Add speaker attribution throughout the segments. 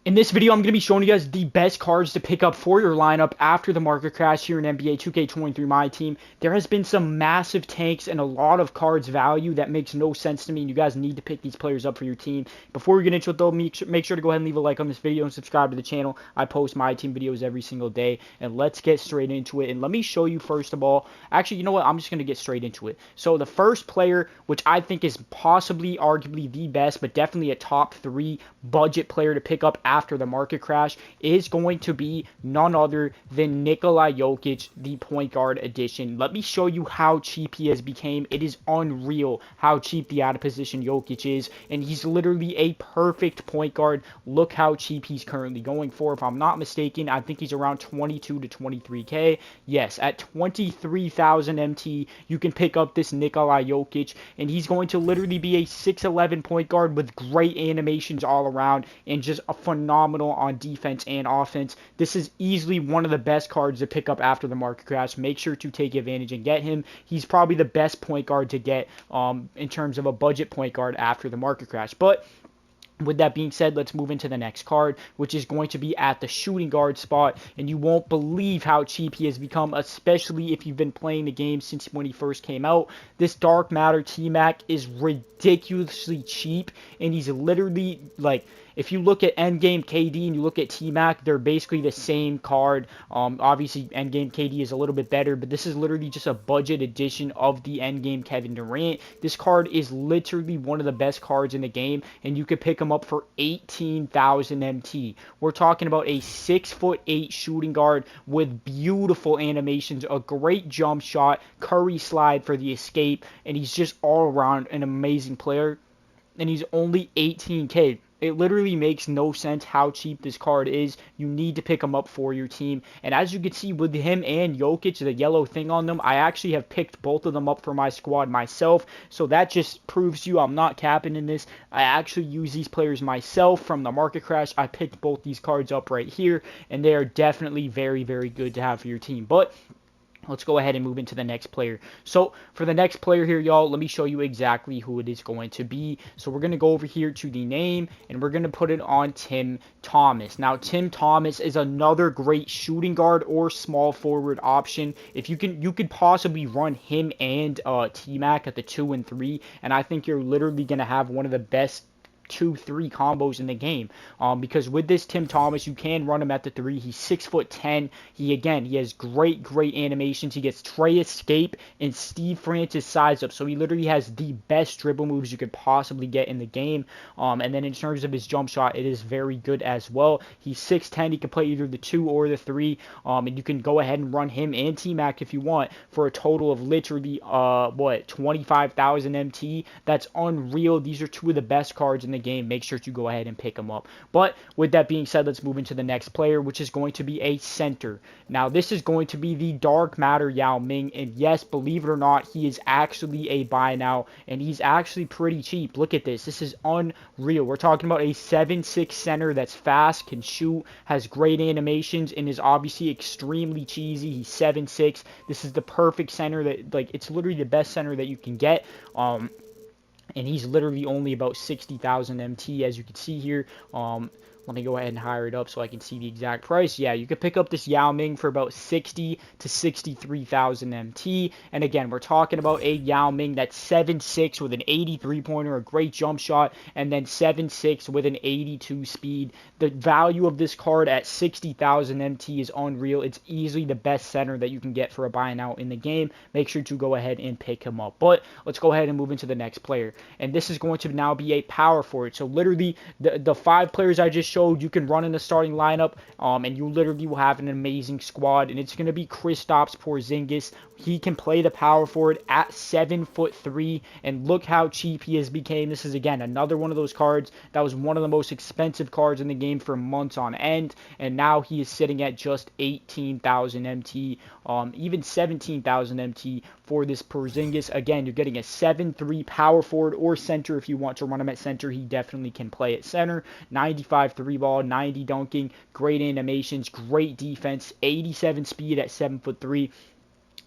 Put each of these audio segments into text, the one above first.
Speaker 1: In this video, I'm going to be showing you guys the best cards to pick up for your lineup after the market crash here in NBA 2K23 My Team. There has been some massive tanks and a lot of cards value that makes no sense to me, and you guys need to pick these players up for your team. Before we get into it though, make sure to go ahead and leave a like on this video and subscribe to the channel. I post My Team videos every single day, and let's get straight into it. And let me show you first of all, actually, you know what, I'm just going to get straight into it. So the first player, which I think is possibly, arguably the best, but definitely a top 3 budget player to pick up after the market crash, is going to be none other than Nikola Jokic, the point guard edition. Let me show you how cheap he has become. It is unreal how cheap the out of position Jokic is, and he's literally a perfect point guard. Look how cheap he's currently going for. If I'm not mistaken, I think he's around 22 to 23k. Yes, at 23,000 MT, you can pick up this Nikola Jokic, and he's going to literally be a 6'11 point guard with great animations all around and just a phenomenal on defense and offense. This is easily one of the best cards to pick up after the market crash. Make sure to take advantage and get him. He's probably the best point guard to get in terms of a budget point guard after the market crash. But with that being said, let's move into the next card, which is going to be at the shooting guard spot, and you won't believe how cheap he has become, especially if you've been playing the game since when he first came out. This Dark Matter T-Mac is ridiculously cheap, and he's literally, like, if you look at Endgame KD and you look at T-Mac, they're basically the same card. Obviously, Endgame KD is a little bit better, but this is literally just a budget edition of the Endgame Kevin Durant. This card is literally one of the best cards in the game, and you could pick him up for 18,000 MT. We're talking about a 6'8" shooting guard with beautiful animations, a great jump shot, Curry slide for the escape, and he's just all around an amazing player, and he's only 18k. It literally makes no sense how cheap this card is. You need to pick him up for your team. And as you can see with him and Jokic, the yellow thing on them, I actually have picked both of them up for my squad myself. So that just proves to you I'm not capping in this. I actually use these players myself from the market crash. I picked both these cards up right here, and they are definitely very, very good to have for your team. But let's go ahead and move into the next player. So for the next player here, y'all, let me show you exactly who it is going to be. So we're going to go over here to the name, and we're going to put it on Tim Thomas. Now, Tim Thomas is another great shooting guard or small forward option. If you could possibly run him and T-Mac at the 2 and 3, and I think you're literally going to have one of the best 2-3 combos in the game, because with this Tim Thomas, you can run him at the 3. He's 6'10". He has great animations. He gets Trey escape and Steve Francis size up, so he literally has the best dribble moves you could possibly get in the game. And then in terms of his jump shot, it is very good as well. He's 6'10". He can play either the 2 or the 3, and you can go ahead and run him and T-Mac if you want for a total of literally 25,000 MT. That's unreal. These are two of the best cards in the game. Make sure to go ahead and pick them up. But with that being said, let's move into the next player, which is going to be a center. Now, this is going to be the Dark Matter Yao Ming, and yes, believe it or not, he is actually a buy now, and he's actually pretty cheap. Look at this. This is unreal. We're talking about a 7'6" center that's fast, can shoot, has great animations, and is obviously extremely cheesy. He's 7'6". This is the perfect center that, like, it's literally the best center that you can get. And he's literally only about 60,000 MT, as you can see here. Let me go ahead and hire it up so I can see the exact price. Yeah, you could pick up this Yao Ming for about 60 to 63,000 MT. And again, we're talking about a Yao Ming that's 7'6" with an 83-pointer, a great jump shot, and then 7'6" with an 82 speed. The value of this card at 60,000 MT is unreal. It's easily the best center that you can get for a buy now in the game. Make sure to go ahead and pick him up. But let's go ahead and move into the next player. And this is going to now be a power forward. So literally, the 5 players I just showed, you can run in the starting lineup, and you literally will have an amazing squad. And it's going to be Kristaps Porzingis. He can play the power forward at 7'3", and look how cheap he has become. This is, again, another one of those cards that was one of the most expensive cards in the game for months on end, and now he is sitting at just 18,000 MT, even 17,000 MT for this Porzingis. Again, you're getting a 7'3" power forward or center. If you want to run him at center, he definitely can play at center. 95 3-ball, 90 dunking, great animations, great defense, 87 speed at 7'3".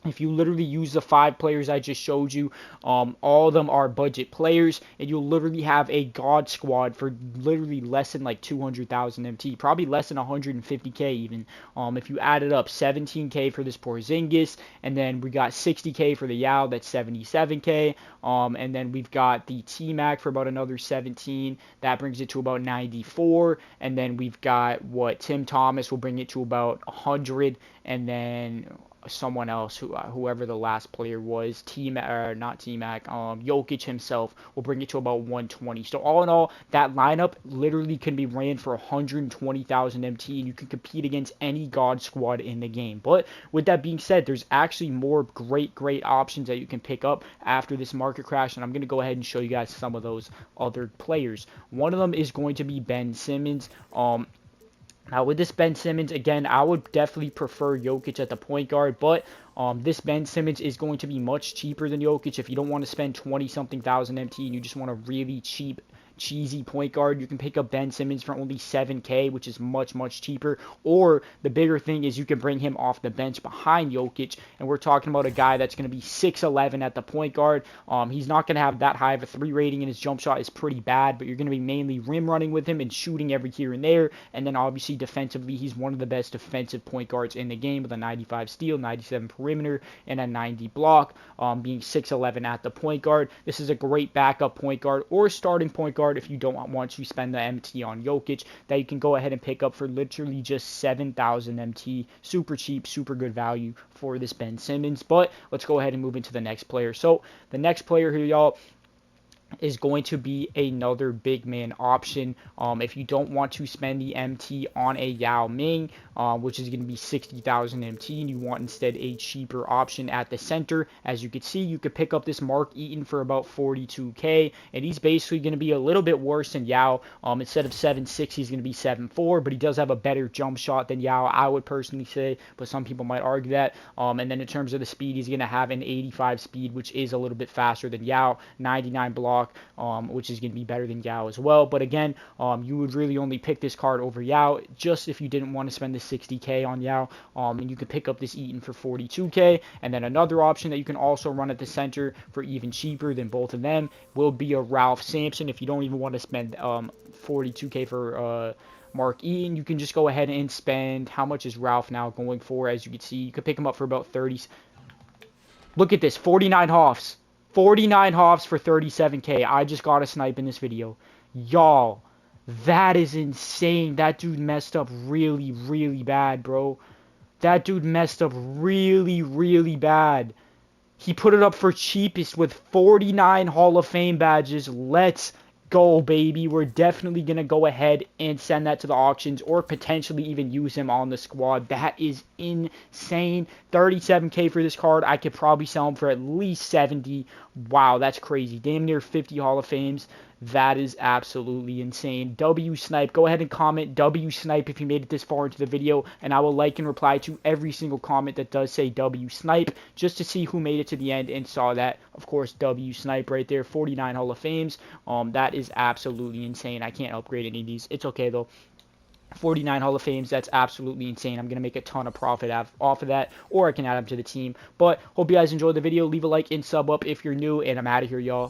Speaker 1: If you literally use the 5 players I just showed you, all of them are budget players, and you'll literally have a god squad for literally less than like 200,000 MT, probably less than 150k even. If you add it up, 17k for this Porzingis, and then we got 60k for the Yao, that's 77k. And then we've got the T-Mac for about another 17, that brings it to about 94, and then we've got what Tim Thomas will bring it to about 100, and then someone else, whoever the last player was, not T-Mac, Jokic himself will bring it to about 120. So all in all, that lineup literally can be ran for 120,000 MT, and you can compete against any god squad in the game. But with that being said, there's actually more great options that you can pick up after this market crash, and I'm going to go ahead and show you guys some of those other players. One of them is going to be Ben Simmons. Now, with this Ben Simmons, again, I would definitely prefer Jokic at the point guard, but this Ben Simmons is going to be much cheaper than Jokic. If you don't want to spend 20-something thousand MT and you just want a really cheesy point guard, you can pick up Ben Simmons for only 7k, which is much cheaper. Or the bigger thing is you can bring him off the bench behind Jokic, and we're talking about a guy that's going to be 6'11 at the point guard. He's not going to have that high of a 3 rating, and his jump shot is pretty bad, but you're going to be mainly rim running with him and shooting every here and there. And then obviously defensively, he's one of the best defensive point guards in the game with a 95 steal, 97 perimeter, and a 90 block, being 6'11 at the point guard. This is a great backup point guard or starting point guard if you don't want to spend the MT on Jokic, that you can go ahead and pick up for literally just 7,000 MT. Super cheap, super good value for this Ben Simmons. But let's go ahead and move into the next player. So the next player here, y'all, is going to be another big man option. If you don't want to spend the MT on a Yao Ming, which is going to be 60,000 MT, and you want instead a cheaper option at the center, as you can see, you could pick up this Mark Eaton for about 42k, and he's basically going to be a little bit worse than Yao. Instead of 7'6", he's going to be 7'4", but he does have a better jump shot than Yao, I would personally say, but some people might argue that. And then in terms of the speed, he's going to have an 85 speed, which is a little bit faster than Yao, 99 block, which is going to be better than Yao as well. But again, you would really only pick this card over Yao just if you didn't want to spend the 60k on Yao, and you could pick up this Eaton for 42k. And then another option that you can also run at the center for even cheaper than both of them will be a Ralph Sampson. If you don't even want to spend 42k for Mark Eaton, you can just go ahead and spend, how much is Ralph now going for? As you can see, you could pick him up for about 30. Look at this, 49 Hoffs. 49 Hoffs for 37k. I just got a snipe in this video. Y'all, that is insane. That dude messed up really bad, bro. That dude messed up really bad. He put it up for cheapest with 49 Hall of Fame badges. Let's go, baby. We're definitely going to go ahead and send that to the auctions, or potentially even use him on the squad. That is insane. 37k for this card. I could probably sell him for at least 70. Wow, that's crazy. Damn near 50 Hall of Fames. That is absolutely insane. W Snipe, go ahead and comment W Snipe if you made it this far into the video, and I will like and reply to every single comment that does say W Snipe, just to see who made it to the end and saw that. Of course, W Snipe right there, 49 Hall of Fames. That is absolutely insane. I can't upgrade any of these. It's okay though. 49 Hall of Fames, that's absolutely insane. I'm going to make a ton of profit off of that, or I can add them to the team. But hope you guys enjoyed the video. Leave a like and sub up if you're new, and I'm out of here, y'all.